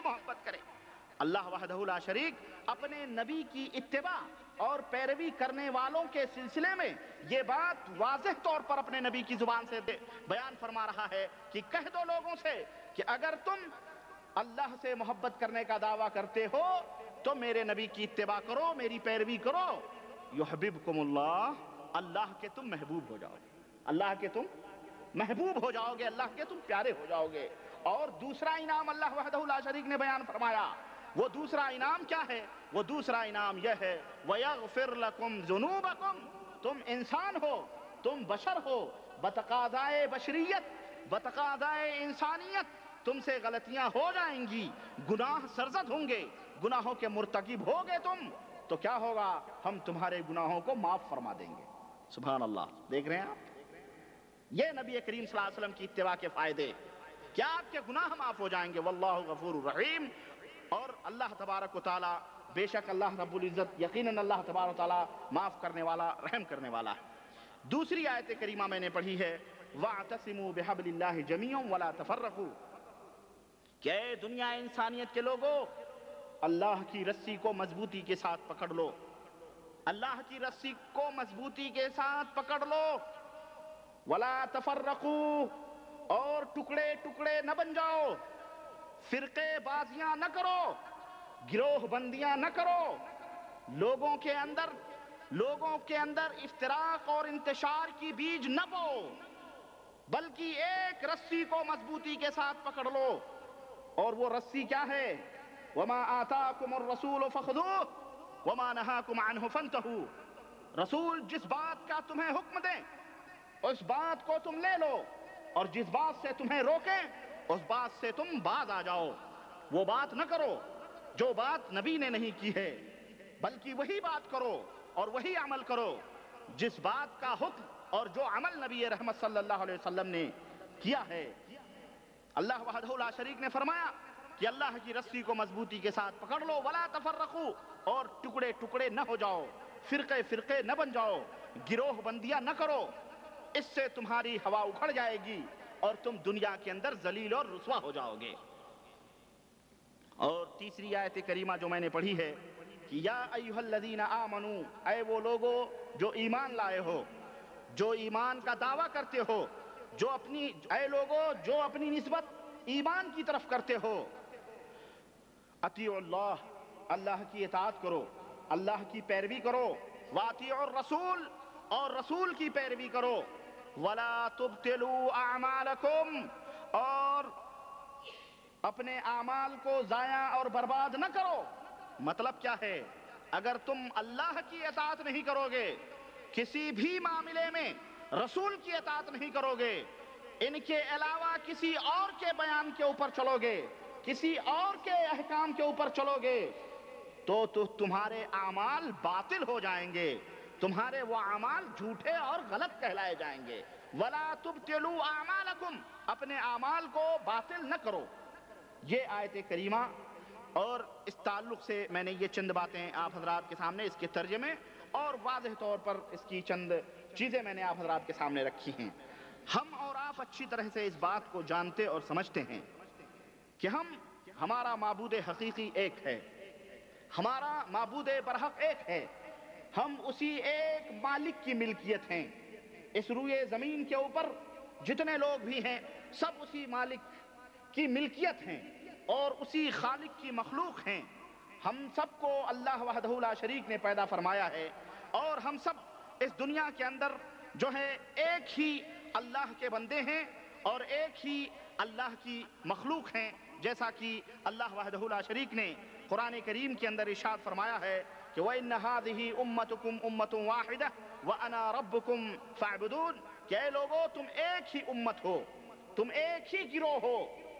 محبت کرے۔ اللہ وحدہ لا شریک اپنے نبی کی اتباع اور پیروی کرنے والوں کے سلسلے میں یہ بات واضح طور پر اپنے نبی کی زبان سے بیان فرما رہا ہے کہ کہہ دو لوگوں سے کہ اگر تم اللہ سے محبت کرنے کا دعویٰ کرتے ہو تو میرے نبی کی اتباع کرو، میری پیروی کرو، یحببکم اللہ، اللہ کے تم محبوب ہو جاؤ گے، اللہ کے تم محبوب ہو جاؤ گے، اللہ کے تم پیارے ہو جاؤ گے۔ اور دوسرا انعام اللہ وحدہ لا شریک نے بیان فرمایا، وہ دوسرا انعام کیا ہے؟ وہ دوسرا انعام یہ ہے وَيَغْفِرْ لَكُمْ ذُنُوبَكُمْ، تم انسان ہو، تم بشر ہو، بتقاضائے بشریت، بتقاضائے انسانیت تم سے غلطیاں ہو جائیں گی، گناہ سرزد ہوں گے، گناہوں کے مرتکب ہوگے تم، تو کیا ہوگا؟ ہم تمہارے گناہوں کو معاف فرما دیں گے۔ سبحان اللہ، دیکھ رہے ہیں آپ؟ یہ نبی کریم صلی اللہ علیہ وسلم کی اتباع کے فائدے، کیا آپ کے گناہ معاف ہو جائیں گے، واللہ غفور الرحیم۔ اور اللہ تبارک و تعالی، بے شک اللہ رب العزت، یقیناً اللہ تبارک و تعالی معاف کرنے والا، رحم کرنے والا ہے۔ دوسری آیت کریمہ میں نے پڑھی ہے وَاعْتَصِمُوا بِحَبْلِ اللَّهِ جَمِيعًا وَلَا تَفَرَّقُوا، کہ اے دنیا انسانیت کے لوگوں، اللہ کی رسی کو مضبوطی کے ساتھ پکڑ لو، اللہ کی رسی کو مضبوطی کے ساتھ پکڑ لو، وَلَا تَفَرَّقُوا، اور ٹکڑے ٹکڑے نہ بن جاؤ، فرقے بازیاں نہ کرو، گروہ بندیاں نہ کرو، لوگوں کے اندر افتراق اور انتشار کی بیج نہ بو، بلکہ ایک رسی کو مضبوطی کے ساتھ پکڑ لو۔ اور وہ رسی کیا ہے؟ وَمَا آتَاكُمُ الرَّسُولُ فَخُذُوهُ وَمَا نَهَاكُمْ عَنْهُ فَانْتَهُوا، رسول جس بات کا تمہیں حکم دیں اس بات کو تم لے لو، اور جس بات سے تمہیں روکیں اس بات سے تم باز آ جاؤ۔ وہ بات نہ کرو جو بات نبی نے نہیں کی ہے، بلکہ وہی بات کرو اور وہی عمل کرو جس بات کا حکم اور جو عمل نبی رحمت صلی اللہ علیہ وسلم نے کیا ہے۔ اللہ وحدہ لا شریک نے فرمایا کہ اللہ کی رسی کو مضبوطی کے ساتھ پکڑ لو، ولا تفرقوا، اور ٹکڑے ٹکڑے نہ ہو جاؤ، فرقے فرقے نہ بن جاؤ، گروہ بندیاں نہ کرو، اس سے تمہاری ہوا اکھڑ جائے گی اور تم دنیا کے اندر ذلیل اور رسوا ہو جاؤ گے۔ اور تیسری آیت کریمہ جو میں نے پڑھی ہے کہ یا ایھا الذین آمنو، اے وہ لوگو جو ایمان لائے ہو، جو ایمان کا دعویٰ کرتے ہو، اے لوگو جو اپنی نسبت ایمان کی طرف کرتے ہو، اطیعوا اللہ، اللہ کی اطاعت کرو، اللہ کی پیروی کرو، واطیعوا الرسول، اور رسول کی پیروی کرو، ولا تبطلوا اعمالکم، اور اپنے اعمال کو ضائع اور برباد نہ کرو۔ مطلب کیا ہے؟ اگر تم اللہ کی اطاعت نہیں کرو گے، کسی بھی معاملے میں رسول کی اطاعت نہیں کرو گے، ان کے علاوہ کسی اور کے بیان کے اوپر چلو گے، کسی اور کے احکام کے اوپر چلو گے، تو تمہارے اعمال باطل ہو جائیں گے، تمہارے وہ اعمال جھوٹے اور غلط کہلائے جائیں گے۔ وَلَا تُبْتِلُوا أَعْمَالَكُمْ، اپنے اعمال کو باطل نہ کرو۔ یہ آیت کریمہ، اور اس تعلق سے میں نے یہ چند باتیں آپ حضرات کے سامنے، اس کے ترجمے اور واضح طور پر اس کی چند چیزیں میں نے آپ حضرات کے سامنے رکھی ہیں۔ ہم اور آپ اچھی طرح سے اس بات کو جانتے اور سمجھتے ہیں کہ ہمارا معبود حقیقی ایک ہے، ہمارا معبود برحق ایک ہے، ہم اسی ایک مالک کی ملکیت ہیں، اس روئے زمین کے اوپر جتنے لوگ بھی ہیں سب اسی مالک کی ملکیت ہیں اور اسی خالق کی مخلوق ہیں۔ ہم سب کو اللہ وحدہ لا شریک نے پیدا فرمایا ہے، اور ہم سب اس دنیا کے اندر جو ہے ایک ہی اللہ کے بندے ہیں اور ایک ہی اللہ کی مخلوق ہیں، جیسا کہ اللہ وحدہ لا شریک نے قرآن کریم کے اندر ارشاد فرمایا ہے کہ وَإِنَّ هَذِهِ أُمَّتُكُمْ أُمَّةٌ وَاحِدَةٌ وَأَنَا رَبُّكُمْ فَاعْبُدُونِ، کہ اے لوگو تم ایک ہی امت ہو، تم ایک ہی گروہ ہو،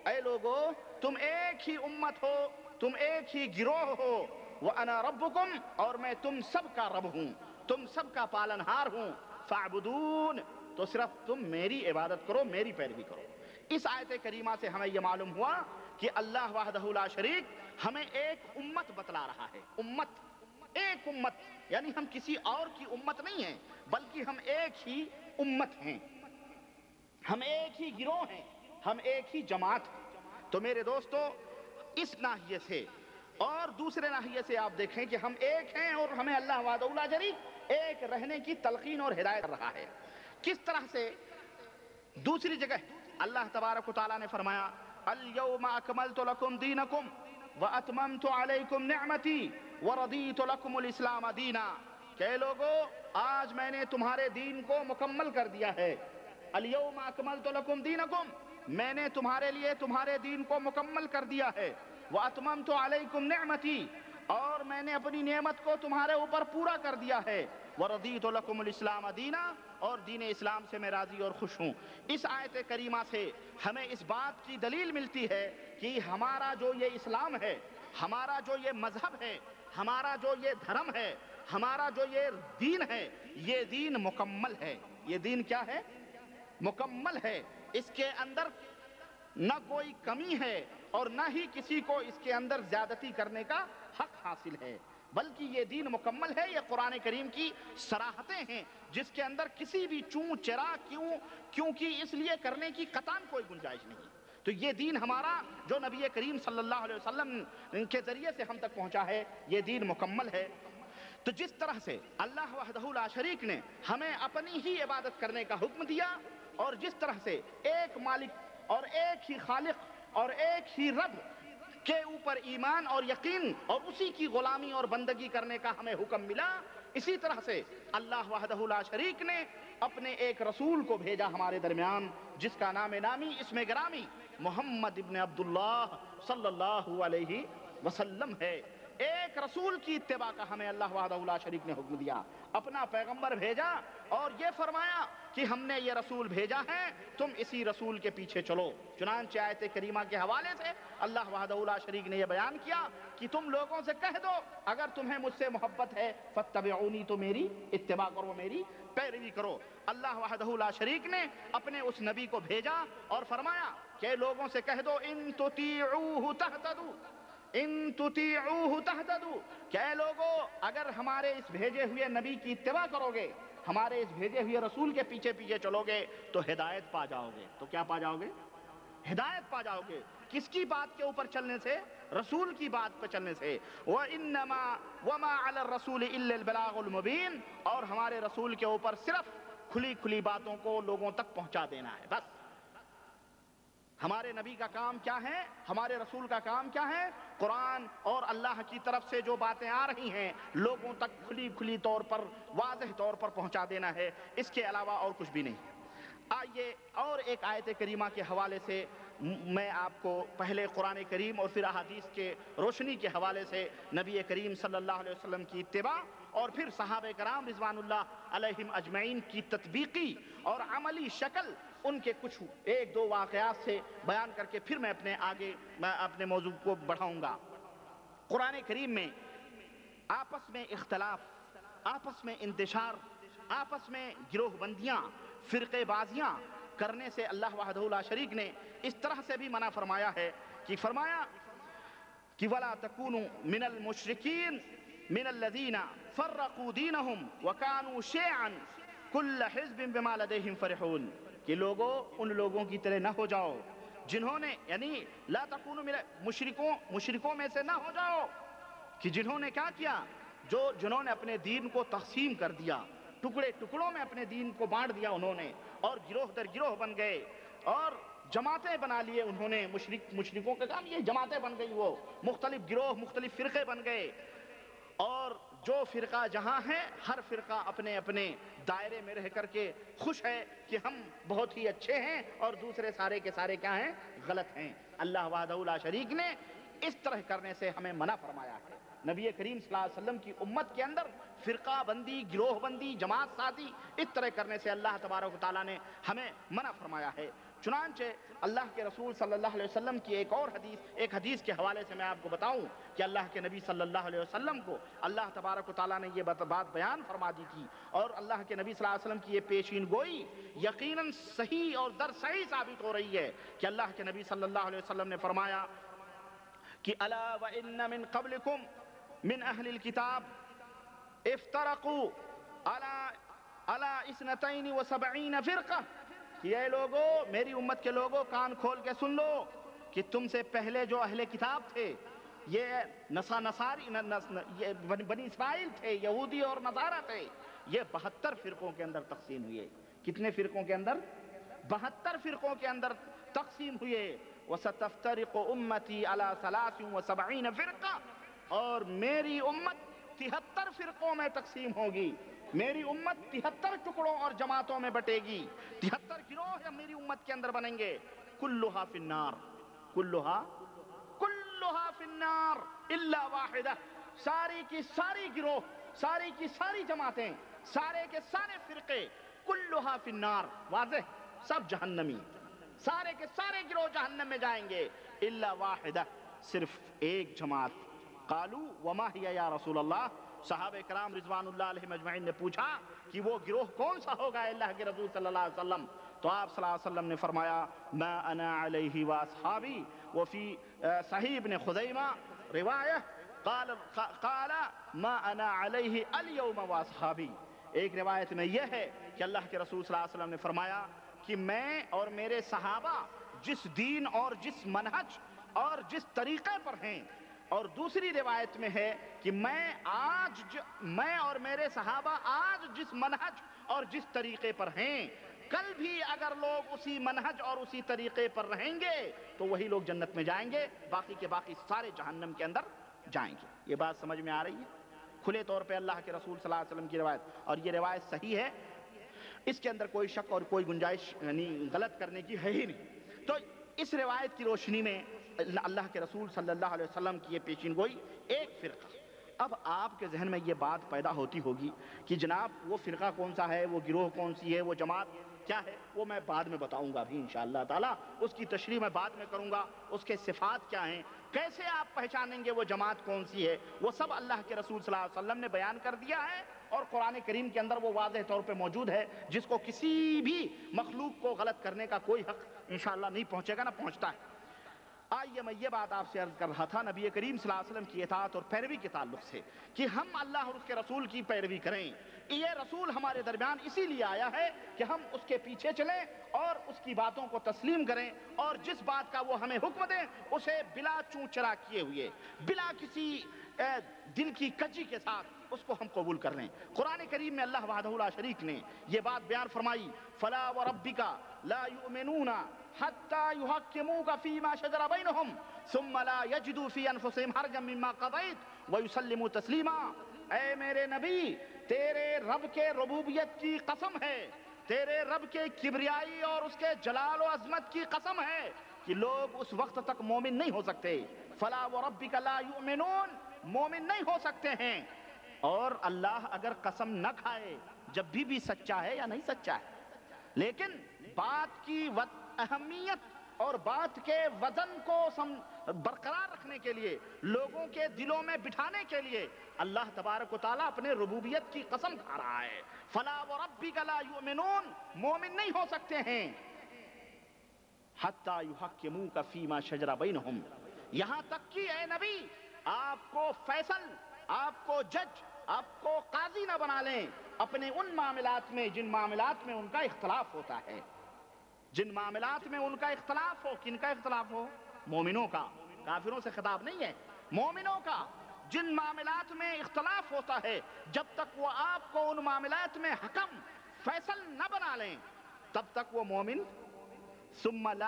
اے لوگو تم ایک ہی امت ہو، تم ایک ہی گروہ ہو، وَأَنَا رَبُّكُمْ، اور میں تم سب کا رب ہوں، تم سب کا پالنہار ہوں، فَاعْبُدُونِ، تو صرف تم میری عبادت کرو، میری پیروی کرو۔ اس آیت کریمہ سے ہمیں یہ معلوم ہوا کہ اللہ وحدہ لا شریک ہمیں ایک امت بتلا رہا ہے، امت، ایک امت، یعنی ہم کسی اور کی امت نہیں ہیں بلکہ ہم ایک ہی امت ہیں، ہم ایک ہی گروہ ہیں، ہم ایک ہی جماعت ہیں۔ تو میرے دوستو، اس ناحیے سے اور دوسرے ناحیے سے آپ دیکھیں کہ ہم ایک ہیں اور ہمیں اللہ وحدہ لا شریک ایک رہنے کی تلقین اور ہدایت کر رہا ہے. کس طرح سے؟ دوسری جگہ اللہ تبارک و تعالیٰ نے فرمایا اليوم اکملت لکم دینکم واتممت علیکم نعمتی ورضیت لکم الاسلام دینا. کہ لوگو آج میں نے تمہارے دین کو مکمل کر دیا ہے. اليوم اکملت لکم دینکم، میں نے تمہارے لیے تمہارے دین کو مکمل کر دیا ہے. واتممت علیکم نعمتی، اور میں نے اپنی نعمت کو تمہارے اوپر پورا کر دیا ہے. وردیت لکم الاسلام دینا، اور دین اسلام سے میں راضی اور خوش ہوں. اس آیت کریمہ سے ہمیں اس بات کی دلیل ملتی ہے کہ ہمارا جو یہ اسلام ہے، ہمارا جو یہ مذہب ہے، ہمارا جو یہ دھرم ہے، ہمارا جو یہ دین ہے، یہ دین مکمل ہے. یہ دین کیا ہے؟ مکمل ہے. اس کے اندر نہ کوئی کمی ہے اور نہ ہی کسی کو اس کے اندر زیادتی کرنے کا حق حاصل ہے، بلکہ یہ دین مکمل ہے. یہ قرآن کریم کی صراحتیں ہیں جس کے اندر کسی بھی چوں چرا کیونکہ اس لیے کرنے کی قطعاً کوئی گنجائش نہیں. تو یہ دین ہمارا جو نبی کریم صلی اللہ علیہ وسلم کے ذریعے سے ہم تک پہنچا ہے، یہ دین مکمل ہے. تو جس طرح سے اللہ وحدہ لا شریک نے ہمیں اپنی ہی عبادت کرنے کا حکم دیا، اور جس طرح سے ایک مالک اور ایک ہی خالق اور ایک ہی رب کے اوپر ایمان اور یقین اور اسی کی غلامی اور بندگی کرنے کا ہمیں حکم ملا، اسی طرح سے اللہ وحدہ لا شریک نے اپنے ایک رسول کو بھیجا ہمارے درمیان، جس کا نام نامی اسم گرامی محمد ابن عبداللہ صلی اللہ علیہ وسلم ہے. ایک رسول کی اتباع کا ہمیں اللہ وحدہ لا شریک نے حکم دیا، اپنا پیغمبر بھیجا اور یہ فرمایا کہ ہم نے یہ رسول بھیجا ہے، تم اسی رسول کے پیچھے چلو. چنانچہ آیت کریمہ کے حوالے سے اللہ وحدہ لا شریک نے یہ بیان کیا کہ تم لوگوں سے کہہ دو اگر تمہیں مجھ سے محبت ہے فاتبعونی، تو میری اتباع کرو، میری پیروی کرو. اللہ وحدہ لا شریک نے اپنے اس نبی کو بھیجا اور فرمایا کہ لوگوں سے کہہ دو ان تطیعوہ تہتدوا، ان تطیعوہ تہتدوا، کہ اے لوگو اگر ہمارے اس بھیجے ہوئے نبی کی اتباع کرو گے، ہمارے اس بھیجے ہوئے رسول کے پیچھے پیچھے چلو گے تو ہدایت پا جاؤ گے. تو کیا پا جاؤ گے؟ ہدایت پا جاؤ گے. کس کی بات کے اوپر چلنے سے؟ رسول کی بات پہ چلنے سے. وَإِنَّمَا وَمَا عَلَى الرَّسُولِ إِلَّا الْبَلَاغُ الْمُبِينُ، اور ہمارے رسول کے اوپر صرف کھلی کھلی باتوں کو لوگوں تک پہنچا دینا ہے بس. ہمارے نبی کا کام کیا ہے؟ ہمارے رسول کا کام کیا ہے؟ قرآن اور اللہ کی طرف سے جو باتیں آ رہی ہیں لوگوں تک کھلی کھلی طور پر، واضح طور پر پہنچا دینا ہے، اس کے علاوہ اور کچھ بھی نہیں. آئیے اور ایک آیت کریمہ کے حوالے سے میں آپ کو پہلے قرآن کریم اور پھر احادیث کے روشنی کے حوالے سے نبی کریم صلی اللہ علیہ وسلم کی اتباع اور پھر صحابہ کرام رضوان اللہ علیہم اجمعین کی تطبیقی اور عملی شکل، ان کے کچھ ایک دو واقعات سے بیان کر کے پھر میں اپنے موضوع کو بڑھاؤں گا. قرآن کریم میں آپس میں اختلاف، آپس میں انتشار، آپس میں گروہ بندیاں، فرقے بازیاں کرنے سے اللہ وحدہ لا شریک نے اس طرح سے بھی منع فرمایا ہے کہ فرمایا کہ وَلَا تَكُونُوا مِنَ الْمُشْرِكِينَ مِنَ الَّذِينَ فَرَّقُوا دِينَهُمْ وَكَانُوا شِيَعًا كُلَّ حِزْبٍ بِمَا لَدَيْهِمْ فَرِحُونَ، کہ لوگوں ان لوگوں کی طرح نہ ہو جاؤ جنہوں نے، یعنی لا تکونوا من مشرکوں میں سے نہ ہو جاؤ کہ جنہوں نے کیا کیا، جنہوں نے اپنے دین کو تقسیم کر دیا، ٹکڑے ٹکڑوں میں اپنے دین کو بانٹ دیا انہوں نے، اور گروہ در گروہ بن گئے اور جماعتیں بنا لیے انہوں نے. مشرکوں کا کام یہ جماعتیں بن گئی، وہ مختلف گروہ، مختلف فرقے بن گئے، اور جو فرقہ جہاں ہے ہر فرقہ اپنے اپنے دائرے میں رہ کر کے خوش ہے کہ ہم بہت ہی اچھے ہیں اور دوسرے سارے کے سارے کیا ہیں؟ غلط ہیں. اللہ وحدہ لا شریک نے اس طرح کرنے سے ہمیں منع فرمایا ہے. نبی کریم صلی اللہ علیہ وسلم کی امت کے اندر فرقہ بندی، گروہ بندی، جماعت سازی اس طرح کرنے سے اللہ تبارک و تعالیٰ نے ہمیں منع فرمایا ہے. چنانچہ اللہ کے رسول صلی اللہ علیہ وسلم کی ایک حدیث کے حوالے سے میں آپ کو بتاؤں کہ اللہ کے نبی صلی اللہ علیہ وسلم کو اللہ تبارک و تعالیٰ نے یہ بات بیان فرما دی تھی، اور اللہ کے نبی صلی اللہ علیہ وسلم کی یہ پیشین گوئی یقیناً صحیح اور در صحیح ثابت ہو رہی ہے کہ اللہ کے نبی صلی اللہ علیہ وسلم نے فرمایا کہ الا وان من قبلکم من اہل الکتاب افترقوا علی 72 فرقہ، کہ اے لوگو، میری امت کے لوگو کان کھول کے سن لو کہ تم سے پہلے جو اہل کتاب تھے یہ یہ بنی اسرائیل تھے، یہودی اور نصارہ تھے، یہ 72 فرقوں کے اندر تقسیم ہوئے۔ کتنے فرقوں کے اندر؟ 72 فرقوں کے اندر تقسیم ہوئے۔ وَسَتَفْتَرِقُ أُمَّتِي عَلَى 73 فِرْقَةً، اور میری امت 73 فرقوں میں تقسیم ہوگی۔ میری امت 73 ٹکڑوں اور جماعتوں میں بٹے گی، 73 گروہ میری امت کے اندر بنیں گے۔ کلھا فی النار، کلھا فی النار الا واحدہ، ساری کی ساری گروہ، ساری کی ساری جماعتیں، سارے کے سارے فرقے، کلھا فی النار، واضح، سب جہنمی، سارے کے سارے گروہ جہنم میں جائیں گے، الا واحدہ، صرف ایک جماعت۔ قالوا وما ہی یا رسول اللہ، صحابہ کرام رضوان اللہ علیہم اجمعین نے پوچھا کہ وہ گروہ کون سا ہوگا اللہ کے رسول صلی اللہ علیہ وسلم؟ تو آپ صلی اللہ علیہ وسلم نے فرمایا ما انا علیہ واصحابی، وفی صحیح ابن خزیمہ روایہ قال ما انا علیہ اليوم واصحابی، ایک روایت میں یہ ہے کہ اللہ کے رسول صلی اللہ علیہ وسلم نے فرمایا کہ میں اور میرے صحابہ جس دین اور جس منہج اور جس طریقے پر ہیں، اور دوسری روایت میں ہے کہ میں اور میرے صحابہ آج جس منہج اور جس طریقے پر ہیں، کل بھی اگر لوگ اسی منہج اور اسی طریقے پر رہیں گے تو وہی لوگ جنت میں جائیں گے، باقی کے باقی سارے جہنم کے اندر جائیں گے۔ یہ بات سمجھ میں آ رہی ہے؟ کھلے طور پہ اللہ کے رسول صلی اللہ علیہ وسلم کی روایت، اور یہ روایت صحیح ہے، اس کے اندر کوئی شک اور کوئی گنجائش یعنی غلط کرنے کی ہے ہی نہیں۔ تو اس روایت کی روشنی میں اللہ کے رسول صلی اللہ علیہ وسلم کی یہ پیشین گوئی ایک فرقہ۔ اب آپ کے ذہن میں یہ بات پیدا ہوتی ہوگی کہ جناب وہ فرقہ کون سا ہے، وہ گروہ کون سی ہے، وہ جماعت کیا ہے، وہ میں بعد میں بتاؤں گا بھی انشاءاللہ تعالی، اس کی تشریح میں بعد میں کروں گا، اس کے صفات کیا ہیں، کیسے آپ پہچانیں گے وہ جماعت کون سی ہے، وہ سب اللہ کے رسول صلی اللہ علیہ وسلم نے بیان کر دیا ہے، اور قرآن کریم کے اندر وہ واضح طور پہ موجود ہے، جس کو کسی بھی مخلوق کو غلط کرنے کا کوئی حق انشاءاللہ نہیں پہنچے گا، نہ پہنچتا ہے۔ آئیے میں یہ بات آپ سے عرض کر رہا تھا نبی کریم صلی اللہ علیہ وسلم کی اطاعت اور پیروی کے تعلق سے کہ ہم اللہ اور اس کے رسول کی پیروی کریں۔ یہ رسول ہمارے درمیان اسی لیے آیا ہے کہ ہم اس کے پیچھے چلیں اور اس کی باتوں کو تسلیم کریں، اور جس بات کا وہ ہمیں حکم دیں اسے بلا چوں چرا کیے ہوئے، بلا کسی دل کی کجی کے ساتھ اس کو ہم قبول کر لیں۔ قرآن کریم میں اللہ وحدہ لا شریک نے یہ بات بیان فرمائی، فلا وربک لا یؤمنون حتی یحکموک فیما شجر بینہم ثم لا یجدوا فی انفسہم حرجا مما قضیت ویسلموا تسلیما۔ اے میرے نبی، تیرے رب کے ربوبیت کی قسم ہے، تیرے رب کے کبریائی اور اس کے جلال و عظمت کی قسم ہے کہ لوگ اس وقت تک مومن نہیں ہو سکتے، فلا وربک لا یؤمنون، مومن نہیں ہو سکتے ہیں۔ اور اللہ اگر قسم نہ کھائے جب بھی سچا ہے یا نہیں سچا ہے، لیکن بات کی اہمیت اور بات کے وزن کو برقرار رکھنے کے لیے، لوگوں کے دلوں میں بٹھانے کے لیے اللہ تبارک و تعالیٰ اپنے ربوبیت کی قسم کھا رہا ہے، فلا وربک لا یؤمنون، مومن نہیں ہو سکتے ہیں، حتی یحکموک فیما شجر بینہم، یہاں تک کہ اے نبی آپ کو فیصل، آپ کو جج، آپ کو قاضی نہ بنا لیں اپنے ان معاملات میں جن معاملات میں ان کا اختلاف ہوتا ہے، جن معاملات میں ان کا اختلاف ہو۔ کن کا اختلاف ہو؟ مومنوں کا، کافروں سے خطاب نہیں ہے، مومنوں کا۔ جن معاملات میں اختلاف ہوتا ہے جب تک وہ آپ کو ان معاملات میں حکم، فیصل نہ بنا لیں تب تک وہ مومن ثم لا